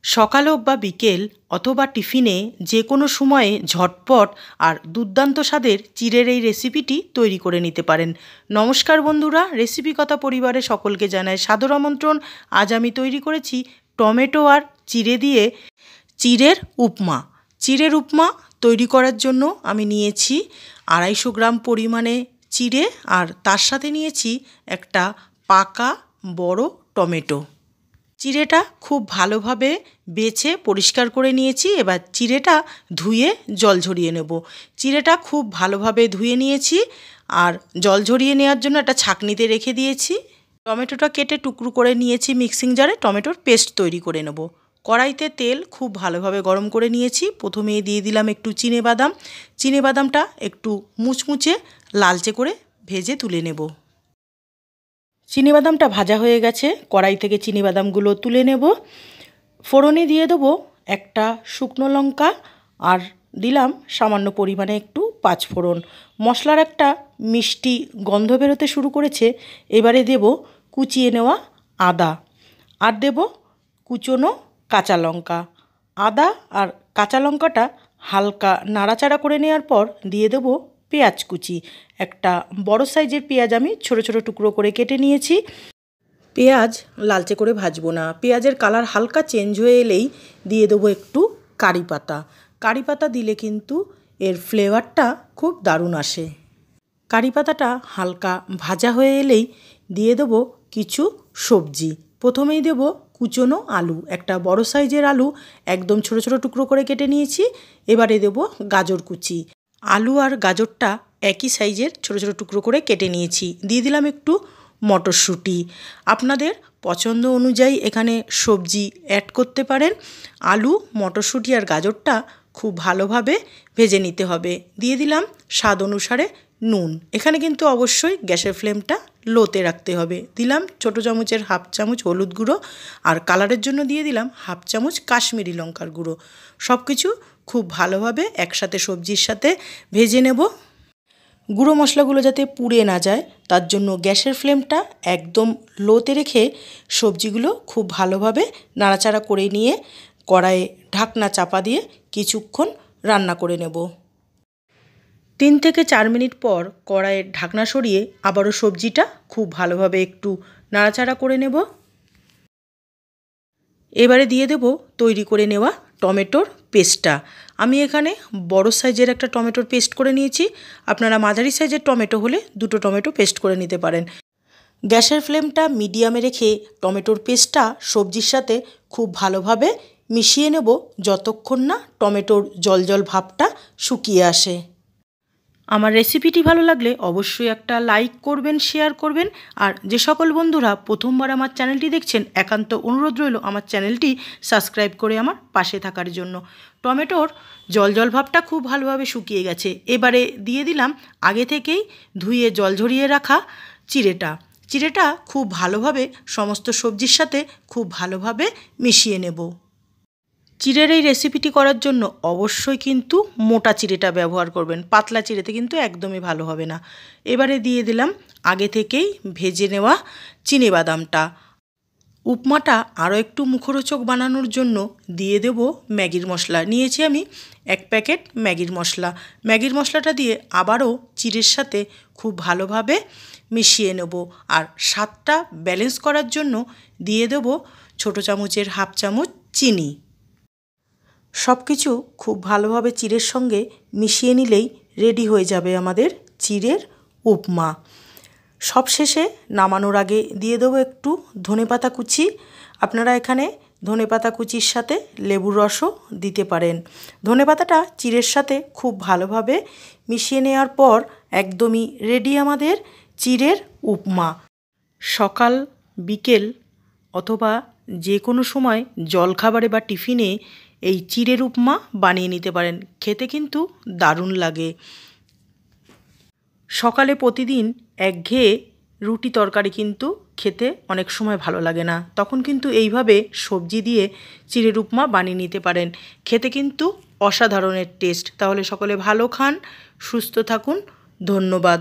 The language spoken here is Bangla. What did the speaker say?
সকাল হোক বা বিকেল অথবা টিফিনে যে কোনো সময়ে ঝটপট আর দুর্দান্ত স্বাদের চিড়ের এই রেসিপিটি তৈরি করে নিতে পারেন। নমস্কার বন্ধুরা, রেসিপি কথা পরিবারে সকলকে জানাই সাদর আমন্ত্রণ। আজ আমি তৈরি করেছি টমেটো আর চিড়ে দিয়ে চিড়ের উপমা। চিড়ের উপমা তৈরি করার জন্য আমি নিয়েছি 250 গ্রাম পরিমাণে চিড়ে, আর তার সাথে নিয়েছি একটা পাকা বড় টমেটো। চিড়েটা খুব ভালোভাবে বেছে পরিষ্কার করে নিয়েছি। এবার চিড়েটা ধুয়ে জল ঝরিয়ে নেব। চিড়েটা খুব ভালোভাবে ধুয়ে নিয়েছি আর জল ঝরিয়ে নেওয়ার জন্য একটা ছাঁকনিতে রেখে দিয়েছি। টমেটোটা কেটে টুকরো করে নিয়েছি মিক্সিং জারে, টমেটোর পেস্ট তৈরি করে নেব। কড়াইতে তেল খুব ভালোভাবে গরম করে নিয়েছি। প্রথমে দিয়ে দিলাম একটু চিনেবাদাম। চিনেবাদামটা একটু মুচমুচে লালচে করে ভেজে তুলে নেব। চিনিবাদামটা ভাজা হয়ে গেছে, কড়াই থেকে চিনিবাদামগুলো তুলে নেব। ফোড়নে দিয়ে দেবো একটা শুকনো লঙ্কা আর দিলাম সামান্য পরিমাণে একটু পাঁচফোড়ন। মশলার একটা মিষ্টি গন্ধ বেরোতে শুরু করেছে। এবারে দেব কুচিয়ে নেওয়া আদা আর দেব কুচনো কাঁচা লঙ্কা। আদা আর কাঁচা লঙ্কাটা হালকা নাড়াচাড়া করে নেওয়ার পর দিয়ে দেবো পেঁয়াজ কুচি। একটা বড় সাইজের পেঁয়াজ আমি ছোট ছোট টুকরো করে কেটে নিয়েছি। পেঁয়াজ লালচে করে ভাজবো না, পেঁয়াজের কালার হালকা চেঞ্জ হয়ে এলেই দিয়ে দেবো একটু কারি পাতা। কারি পাতা দিলে কিন্তু এর ফ্লেভারটা খুব দারুণ আসে। কারি পাতাটা হালকা ভাজা হয়ে এলেই দিয়ে দেবো কিছু সবজি। প্রথমেই দেবো কুচনো আলু, একটা বড় সাইজের আলু একদম ছোট ছোট টুকরো করে কেটে নিয়েছি। এবারে দেবো গাজর কুচি। আলু আর গাজরটা একই সাইজের ছোট ছোট টুকরো করে কেটে নিয়েছি। দিয়ে দিলাম একটু মটরশুঁটি। আপনাদের পছন্দ অনুযায়ী এখানে সবজি অ্যাড করতে পারেন। আলু, মটরশুঁটি আর গাজরটা খুব ভালোভাবে ভেজে নিতে হবে। দিয়ে দিলাম স্বাদ অনুসারে নুন। এখানে কিন্তু অবশ্যই গ্যাসের ফ্লেমটা লোতে রাখতে হবে। দিলাম ছোটো চামচের হাফ চামচ হলুদ গুঁড়ো, আর কালারের জন্য দিয়ে দিলাম হাফ চামচ কাশ্মীরি লঙ্কার গুঁড়ো। সব কিছু খুব ভালোভাবে একসাথে সবজির সাথে ভেজে নেব। গুঁড়ো মশলাগুলো যাতে পুড়ে না যায় তার জন্য গ্যাসের ফ্লেমটা একদম লোতে রেখে সবজিগুলো খুব ভালোভাবে নাড়াচাড়া করে নিয়ে কড়াইয়ে ঢাকনা চাপা দিয়ে কিছুক্ষণ রান্না করে নেব। 3 থেকে 4 মিনিট পর কড়াইয়ের ঢাকনা সরিয়ে আবারও সবজিটা খুব ভালোভাবে একটু নাড়াচাড়া করে নেব। এবারে দিয়ে দেব তৈরি করে নেওয়া টমেটোর পেস্টটা। আমি এখানে বড় সাইজের একটা টমেটোর পেস্ট করে নিয়েছি। আপনারা মাঝারি সাইজের টমেটো হলে 2টো টমেটো পেস্ট করে নিতে পারেন। গ্যাসের ফ্লেমটা মিডিয়ামে রেখে টমেটোর পেস্টটা সবজির সাথে খুব ভালোভাবে মিশিয়ে নেব যতক্ষণ না টমেটোর জল ভাবটা শুকিয়ে আসে। আমার রেসিপিটি ভালো লাগলে অবশ্যই একটা লাইক করবেন, শেয়ার করবেন। আর যে সকল বন্ধুরা প্রথমবার আমার চ্যানেলটি দেখছেন একান্ত অনুরোধ রইল আমার চ্যানেলটি সাবস্ক্রাইব করে আমার পাশে থাকার জন্য। টমেটোর জল ভাবটা খুব ভালোভাবে শুকিয়ে গেছে। এবারে দিয়ে দিলাম আগে থেকেই ধুয়ে জল ঝরিয়ে রাখা চিড়েটা। চিড়েটা খুব ভালোভাবে সমস্ত সবজির সাথে খুব ভালোভাবে মিশিয়ে নেব। চিড়ের এই রেসিপিটি করার জন্য অবশ্যই কিন্তু মোটা চিড়েটা ব্যবহার করবেন, পাতলা চিড়েতে কিন্তু একদমই ভালো হবে না। এবারে দিয়ে দিলাম আগে থেকেই ভেজে নেওয়া চিনেবাদামটা। উপমাটা আরও একটু মুখরোচক বানানোর জন্য দিয়ে দেব ম্যাগির মশলা। নিয়েছি আমি 1 প্যাকেট ম্যাগির মশলা। ম্যাগির মশলাটা দিয়ে আবারও চিড়ের সাথে খুব ভালোভাবে মিশিয়ে নেব। আর স্বাদটা ব্যালেন্স করার জন্য দিয়ে দেব ছোটো চামচের হাফ চামচ চিনি। সব কিছু খুব ভালোভাবে চিড়ের সঙ্গে মিশিয়ে নিলেই রেডি হয়ে যাবে আমাদের চিড়ের উপমা। সবশেষে নামানোর আগে দিয়ে দেবো একটু ধনেপাতা কুচি। আপনারা এখানে ধনেপাতা কুচির সাথে লেবুর রসও দিতে পারেন। ধনেপাতাটা চিড়ের সাথে খুব ভালোভাবে মিশিয়ে নেওয়ার পর একদমই রেডি আমাদের চিড়ের উপমা। সকাল, বিকেল অথবা যে কোনো সময় জলখাবারে বা টিফিনে এই চিড়ের উপমা বানিয়ে নিতে পারেন। খেতে কিন্তু দারুণ লাগে। সকালে প্রতিদিন একঘেয়ে রুটি তরকারি কিন্তু খেতে অনেক সময় ভালো লাগে না, তখন কিন্তু এইভাবে সবজি দিয়ে চিড়ের উপমা বানিয়ে নিতে পারেন। খেতে কিন্তু অসাধারণের টেস্ট। তাহলে সকলে ভালো খান, সুস্থ থাকুন। ধন্যবাদ।